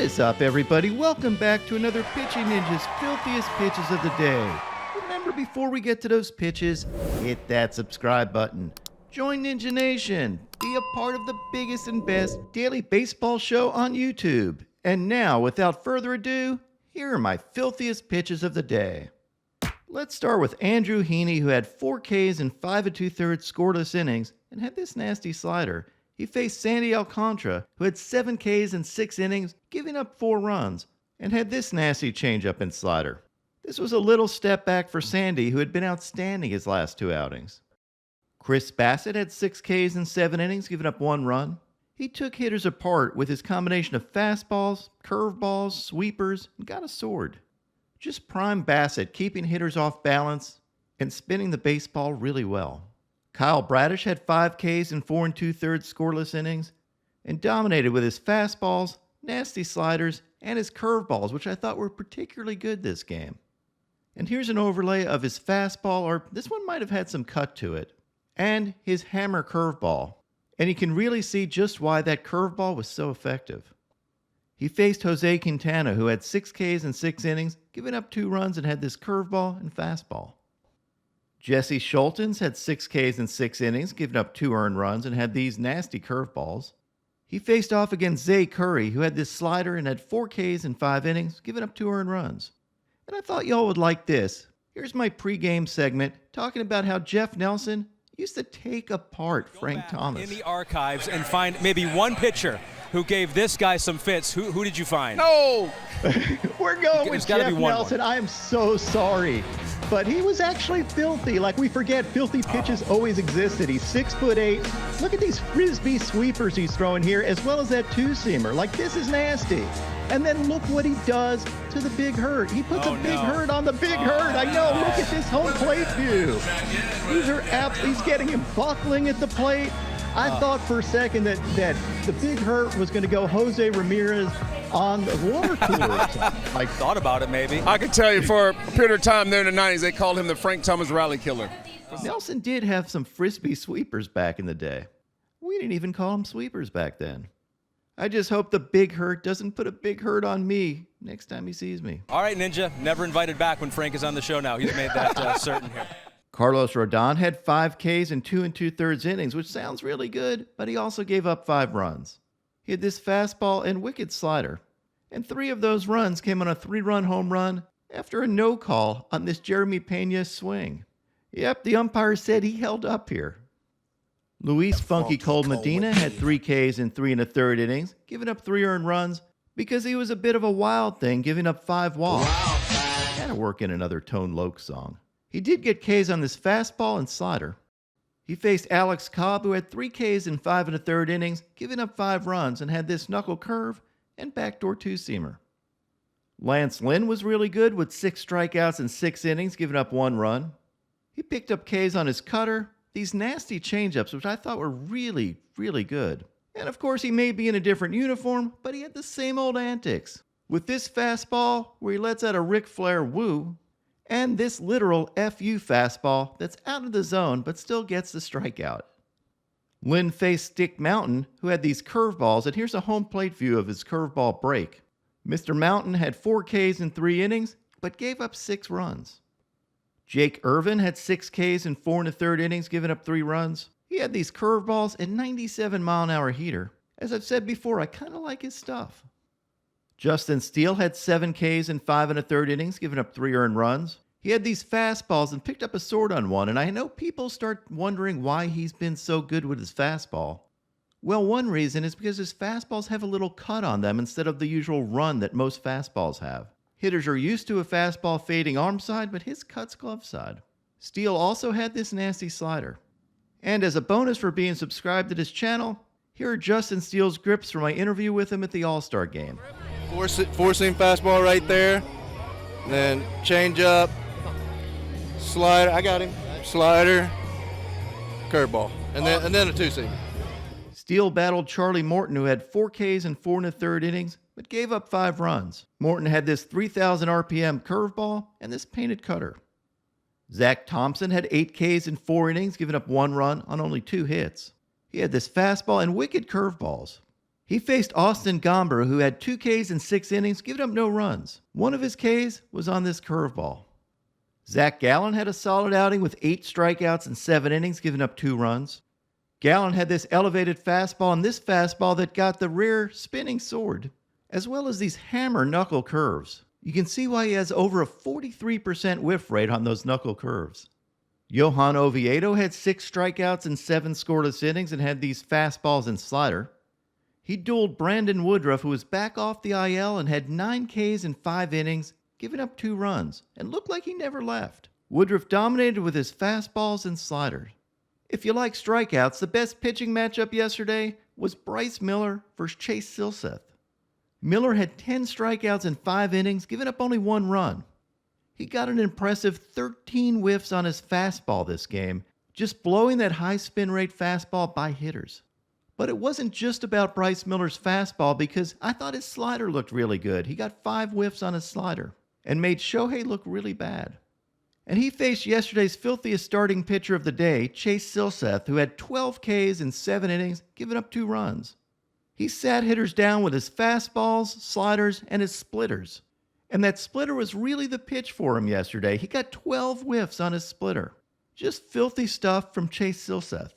is up, everybody? Welcome back to another Pitching Ninja's Filthiest Pitches of the Day. Remember, before we get to those pitches, hit that subscribe button. Join Ninja Nation. Be a part of the biggest and best daily baseball show on YouTube. And now, without further ado, here are my filthiest pitches of the day. Let's start with Andrew Heaney, who had 4 Ks in 5 2/3 scoreless innings and had this nasty slider. He faced Sandy Alcantara, who had 7 Ks in 6 innings, giving up 4 runs, and had this nasty changeup and slider. This was a little step back for Sandy, who had been outstanding his last 2 outings. Chris Bassett had 6 Ks in 7 innings, giving up 1 run. He took hitters apart with his combination of fastballs, curveballs, sweepers, and got a sword. Just prime Bassett, keeping hitters off balance and spinning the baseball really well. Kyle Bradish had 5 Ks in 4 2/3 scoreless innings and dominated with his fastballs, nasty sliders, and his curveballs, which I thought were particularly good this game. And here's an overlay of his fastball, or this one might have had some cut to it, and his hammer curveball. And you can really see just why that curveball was so effective. He faced Jose Quintana, who had 6 Ks in 6 innings, giving up 2 runs and had this curveball and fastball. Jesse Schultens had 6 Ks in 6 innings, giving up 2 earned runs, and had these nasty curveballs. He faced off against Zay Curry, who had this slider and had 4 Ks in 5 innings, giving up 2 earned runs. And I thought y'all would like this. Here's my pregame segment talking about how Jeff Nelson used to take apart Frank Thomas. In the archives and find maybe one pitcher who gave this guy some fits. Who did you find? No! We're going with Jeff Nelson. More. I am so sorry. But he was actually filthy. Like, we forget, filthy pitches always existed. He's 6'8". Look at these frisbee sweepers he's throwing here, as well as that two-seamer. Like, this is nasty. And then look what he does to the Big Hurt. He puts a Big Hurt on the Big Hurt. I know. Look at this home plate view. He's getting him buckling at the plate. I thought for a second that the Big Hurt was going to go Jose Ramirez on the water cooler or something. I thought about it, maybe. I can tell you, for a period of time there in the 90s, they called him the Frank Thomas Rally Killer. Nelson did have some frisbee sweepers back in the day. We didn't even call them sweepers back then. I just hope the Big Hurt doesn't put a Big Hurt on me next time he sees me. All right, Ninja. Never invited back when Frank is on the show now. He's made that certain here. Carlos Rodon had 5 Ks in 2 2/3 innings, which sounds really good, but he also gave up 5 runs. He had this fastball and wicked slider. And 3 of those runs came on a 3-run home run after a no call on this Jeremy Pena swing. Yep, the umpire said he held up here. Luis Funky Cold Medina had 3 Ks in 3 1/3 innings, giving up 3 earned runs because he was a bit of a wild thing, giving up 5 walks. Gotta work in another Tone Loc song. He did get Ks on this fastball and slider. He faced Alex Cobb, who had 3 Ks in 5 1/3 innings, giving up 5 runs, and had this knuckle curve and backdoor two-seamer. Lance Lynn was really good with 6 strikeouts in 6 innings, giving up 1 run. He picked up Ks on his cutter, these nasty changeups, which I thought were really, really good. And of course, he may be in a different uniform, but he had the same old antics. With this fastball, where he lets out a Ric Flair woo, and this literal FU fastball that's out of the zone but still gets the strikeout. Lynn faced Stick Mountain, who had these curveballs, and here's a home plate view of his curveball break. Mr. Mountain had 4 Ks in 3 innings, but gave up 6 runs. Jake Irvin had 6 Ks in 4 1/3 innings, giving up 3 runs. He had these curveballs and 97-mile-an-hour heater. As I've said before, I kind of like his stuff. Justin Steele had 7 Ks in 5 1/3 innings, giving up 3 earned runs. He had these fastballs and picked up a sword on one, and I know people start wondering why he's been so good with his fastball. Well, one reason is because his fastballs have a little cut on them instead of the usual run that most fastballs have. Hitters are used to a fastball fading arm side, but his cuts glove side. Steele also had this nasty slider. And as a bonus for being subscribed to this channel, here are Justin Steele's grips from my interview with him at the All-Star game. Four-seam fastball right there, then change up, slider, I got him, slider, curveball, and then a two-seam. Steele battled Charlie Morton, who had 4 Ks in 4 1/3 innings, but gave up 5 runs. Morton had this 3,000 RPM curveball and this painted cutter. Zach Thompson had 8 Ks in 4 innings, giving up 1 run on only 2 hits. He had this fastball and wicked curveballs. He faced Austin Gomber, who had 2 Ks in 6 innings, giving up no runs. One of his Ks was on this curveball. Zac Gallen had a solid outing with 8 strikeouts in 7 innings, giving up 2 runs. Gallen had this elevated fastball and this fastball that got the rear spinning sword, as well as these hammer knuckle curves. You can see why he has over a 43% whiff rate on those knuckle curves. Johan Oviedo had 6 strikeouts in 7 scoreless innings and had these fastballs and slider. He dueled Brandon Woodruff, who was back off the IL and had 9 Ks in 5 innings, giving up 2 runs, and looked like he never left. Woodruff dominated with his fastballs and sliders. If you like strikeouts, the best pitching matchup yesterday was Bryce Miller versus Chase Silseth. Miller had 10 strikeouts in 5 innings, giving up only 1 run. He got an impressive 13 whiffs on his fastball this game, just blowing that high spin rate fastball by hitters. But it wasn't just about Bryce Miller's fastball, because I thought his slider looked really good. He got 5 whiffs on his slider and made Shohei look really bad. And he faced yesterday's filthiest starting pitcher of the day, Chase Silseth, who had 12 Ks in 7 innings, giving up 2 runs. He sat hitters down with his fastballs, sliders, and his splitters. And that splitter was really the pitch for him yesterday. He got 12 whiffs on his splitter. Just filthy stuff from Chase Silseth.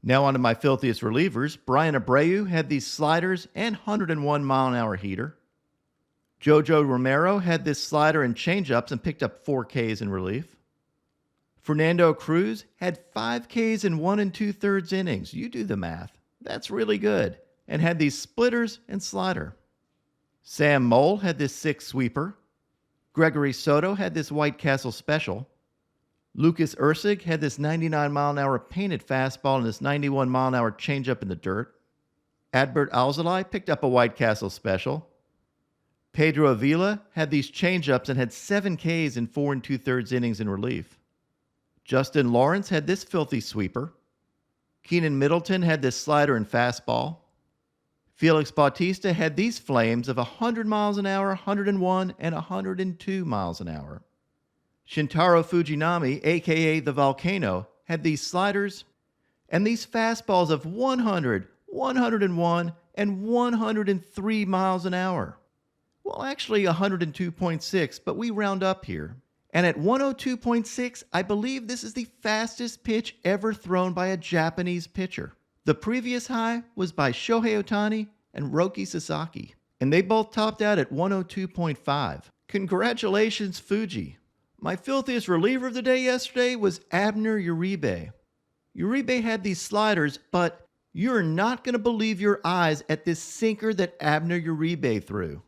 Now on to my filthiest relievers. Brian Abreu had these sliders and 101-mile-an-hour heater. Jojo Romero had this slider and changeups and picked up 4 Ks in relief. Fernando Cruz had 5 Ks in 1 2/3 innings. You do the math. That's really good. And had these splitters and slider. Sam Mole had this 6 sweeper. Gregory Soto had this White Castle special. Lucas Ursig had this 99-mile-an-hour painted fastball and this 91-mile-an-hour changeup in the dirt. Adbert Alzolay picked up a White Castle special. Pedro Avila had these changeups and had 7 Ks in 4 2/3 innings in relief. Justin Lawrence had this filthy sweeper. Keenan Middleton had this slider and fastball. Felix Bautista had these flames of 100 miles an hour, 101, and 102 miles an hour. Shintaro Fujinami, a.k.a. the Volcano, had these sliders and these fastballs of 100, 101, and 103 miles an hour. Well, actually 102.6, but we round up here. And at 102.6, I believe this is the fastest pitch ever thrown by a Japanese pitcher. The previous high was by Shohei Ohtani and Roki Sasaki, and they both topped out at 102.5. Congratulations, Fuji. My filthiest reliever of the day yesterday was Abner Uribe. Uribe had these sliders, but you're not going to believe your eyes at this sinker that Abner Uribe threw.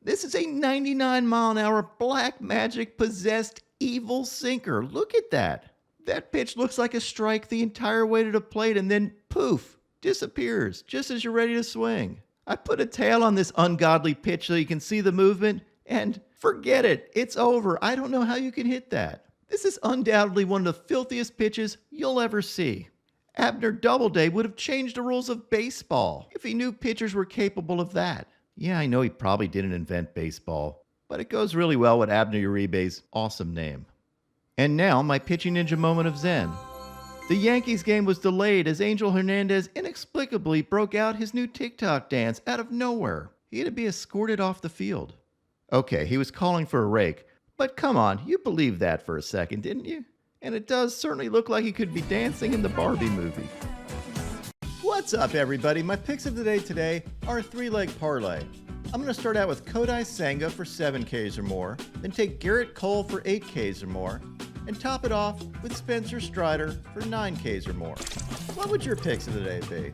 This is a 99-mile-an-hour black magic possessed evil sinker. Look at that. That pitch looks like a strike the entire way to the plate and then poof, disappears just as you're ready to swing. I put a tail on this ungodly pitch so you can see the movement, and forget it, it's over. I don't know how you can hit that. This is undoubtedly one of the filthiest pitches you'll ever see. Abner Doubleday would have changed the rules of baseball if he knew pitchers were capable of that. Yeah, I know he probably didn't invent baseball, but it goes really well with Abner Uribe's awesome name. And now, my pitching ninja moment of zen. The Yankees game was delayed as Angel Hernandez inexplicably broke out his new Tik Tok dance out of nowhere. He had to be escorted off the field. Okay, he was calling for a rake, but come on, you believed that for a second, didn't you? And it does certainly look like he could be dancing in the Barbie movie. What's up, everybody? My picks of the day today are a 3-leg parlay. I'm going to start out with Kodai Senga for 7 Ks or more, then take Garrett Cole for 8 Ks or more, and top it off with Spencer Strider for 9 Ks or more. What would your picks of the day be?